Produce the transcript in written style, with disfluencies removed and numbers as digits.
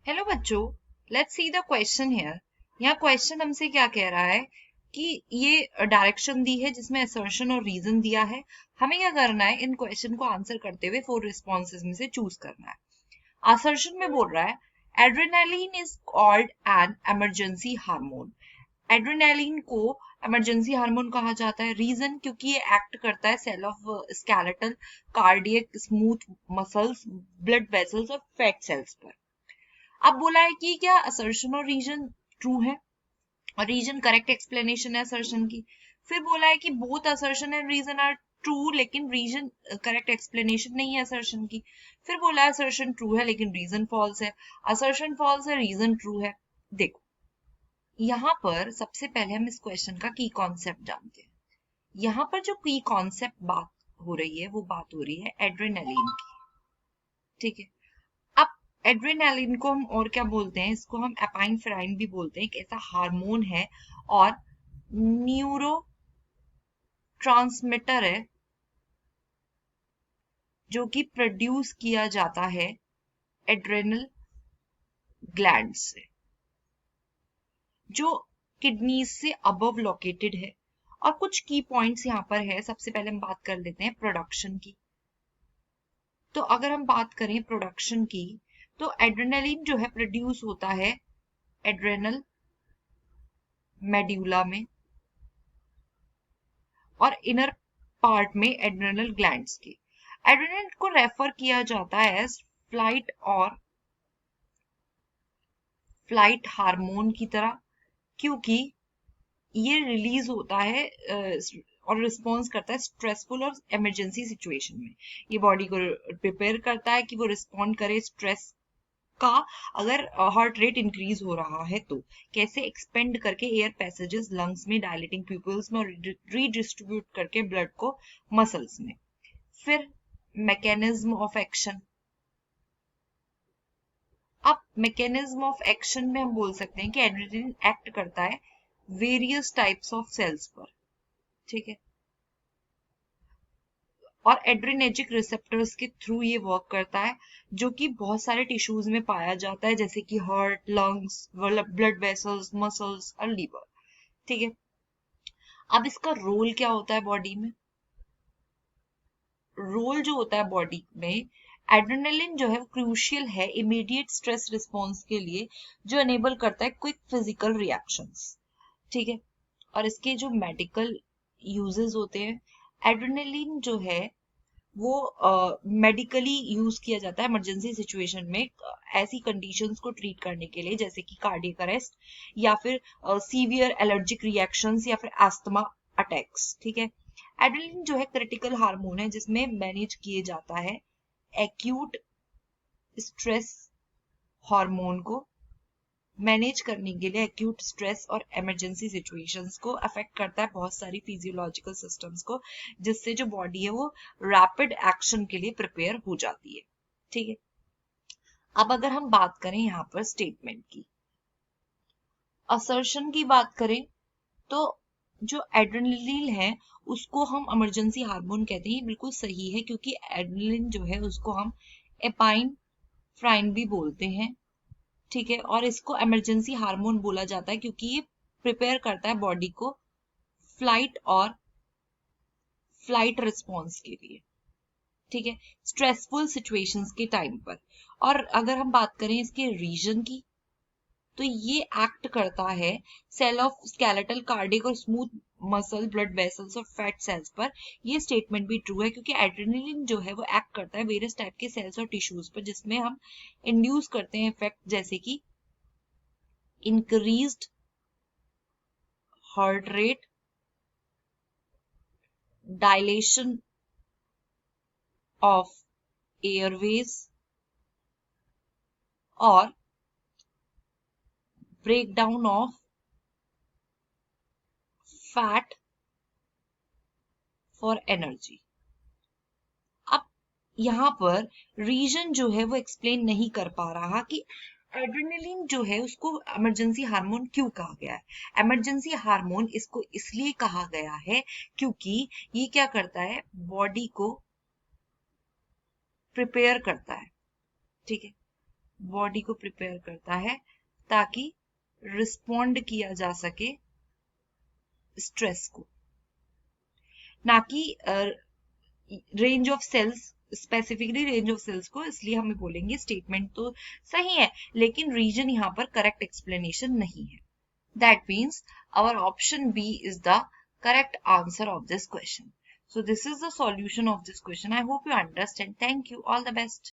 Hello बच्चों, let's see the question here. यहाँ question हमसे क्या कह रहा है कि ये डायरेक्शन दी है जिसमें असर्शन और रीजन दिया है। हमें क्या करना है, इन क्वेश्चन को आंसर करते हुए 4 रिस्पॉन्सेज में से चूज करना है। असर्शन में बोल रहा है adrenaline is called an emergency hormone. Adrenaline को इमरजेंसी हार्मोन कहा जाता है। रीजन क्योंकि ये एक्ट करता है cell of skeletal, cardiac, smooth muscles, blood vessels और फैट सेल्स पर। अब बोला है कि क्या असर्शन और रीजन ट्रू है और रीजन करेक्ट एक्सप्लेनेशन है असर्शन की। फिर बोला है कि both assertion and reason are true लेकिन रीजन करेक्ट एक्सप्लेनेशन नहीं है असर्शन की। फिर बोला है असर्शन ट्रू है लेकिन रीजन फॉल्स है। असर्शन फॉल्स है, रीजन ट्रू है। देखो, यहाँ पर सबसे पहले हम इस क्वेश्चन का की कॉन्सेप्ट जानते हैं। यहाँ पर जो की कॉन्सेप्ट बात हो रही है वो बात हो रही है एड्रेनालिन की। ठीक है, अब एड्रेनालिन को हम और क्या बोलते हैं, इसको हम एपाइनफ्राइन भी बोलते हैं। एक ऐसा हार्मोन है और न्यूरो ट्रांसमीटर है जो कि प्रोड्यूस किया जाता है एड्रेनल ग्लैंड से, जो किडनीज से अबव लोकेटेड है। और कुछ की पॉइंट्स यहाँ पर है। सबसे पहले हम बात कर लेते हैं प्रोडक्शन की। तो अगर हम बात करें प्रोडक्शन की, तो एड्रेनालिन जो है प्रोड्यूस होता है एड्रेनल मेड्यूला में और इनर पार्ट में एड्रेनल ग्लैंड्स की। एड्रेनल को रेफर किया जाता है एज फ्लाइट हार्मोन की तरह, क्योंकि ये रिलीज होता है और रिस्पॉन्स करता है स्ट्रेसफुल और इमरजेंसी सिचुएशन में। ये बॉडी को प्रिपेयर करता है कि वो रिस्पॉन्ड करे स्ट्रेस का। अगर हार्ट रेट इंक्रीज हो रहा है तो कैसे एक्सपेंड करके एयर पैसेजेस लंग्स में, डायलेटिंग प्यूपल्स में और रीडिस्ट्रीब्यूट करके ब्लड को मसल्स में। फिर मैकेनिज्म ऑफ एक्शन। अब मैकेनिज्म ऑफ एक्शन में हम बोल सकते हैं कि एड्रेनालिन एक्ट करता है वेरियस टाइप्स ऑफ सेल्स पर। ठीक है, और एड्रेनेर्जिक रिसेप्टर्स के थ्रू ये वर्क करता है, जो कि बहुत सारे टिश्यूज में पाया जाता है जैसे कि heart, lungs, blood vessels, muscles और लीवर। ठीक है, अब इसका रोल क्या होता है बॉडी में। रोल जो होता है बॉडी में, एड्रेनालिन जो है क्रूशियल है इमीडिएट स्ट्रेस रिस्पॉन्स के लिए, जो एनेबल करता है क्विक फिजिकल रिएक्शंस। ठीक है, और इसके जो मेडिकल यूजेस होते हैं, एड्रेनालिन जो है वो मेडिकली यूज किया जाता है इमरजेंसी सिचुएशन में, ऐसी कंडीशंस को ट्रीट करने के लिए जैसे कि कार्डियक अरेस्ट या फिर सीवियर एलर्जिक रिएक्शंस या फिर अस्थमा अटैक्स। ठीक है, एड्रेनालिन जो है क्रिटिकल हार्मोन है जिसमें मैनेज किए जाता है एक्यूट स्ट्रेस हार्मोन को मैनेज करने के लिए। एक्यूट स्ट्रेस और इमरजेंसी सिचुएशंस को अफेक्ट करता है बहुत सारी फिजियोलॉजिकल सिस्टम्स को, जिससे जो बॉडी है वो रैपिड एक्शन के लिए प्रिपेयर हो जाती है। ठीक है, अब अगर हम बात करें यहाँ पर स्टेटमेंट की, असर्शन की बात करें, तो जो एड्रेनालिन है उसको हम इमरजेंसी हार्मोन कहते हैं। बिल्कुल सही है, क्योंकि एड्रेनालिन जो है उसको हम एपाइनफ्राइन भी बोलते हैं। ठीक है, और इसको इमरजेंसी हार्मोन बोला जाता है क्योंकि ये प्रिपेयर करता है बॉडी को फ्लाइट रिस्पॉन्स के लिए। ठीक है, स्ट्रेसफुल सिचुएशंस के टाइम पर। और अगर हम बात करें इसके रीजन की, तो ये एक्ट करता है सेल ऑफ स्केलेटल, कार्डियक और स्मूथ मसल, ब्लड वेसल्स और फैट सेल्स पर। ये स्टेटमेंट भी ट्रू है क्योंकि एड्रेनालिन जो है वो एक्ट करता है वेरियस टाइप के सेल्स और टिश्यूज पर, जिसमें हम इंड्यूस करते हैं इफेक्ट जैसे कि increased heart rate, dilation of airways और breakdown of fat for energy। अब यहाँ पर रीजन जो है वो एक्सप्लेन नहीं कर पा रहा कि एड्रेनालिन जो है उसको इमरजेंसी हार्मोन क्यों कहा गया है। इमरजेंसी हार्मोन इसको इसलिए कहा गया है क्योंकि ये क्या करता है, बॉडी को प्रिपेयर करता है। ठीक है, बॉडी को प्रिपेयर करता है ताकि रिस्पॉन्ड किया जा सके स्ट्रेस को, ना कि range of cells, specifically range of cells को, इसलिए हमें बोलेंगे स्टेटमेंट तो सही है लेकिन रीजन यहाँ पर करेक्ट एक्सप्लेनेशन नहीं है. That means our option B is the correct answer of this question. So this is the solution of this question. I hope you understand. Thank you. All the best.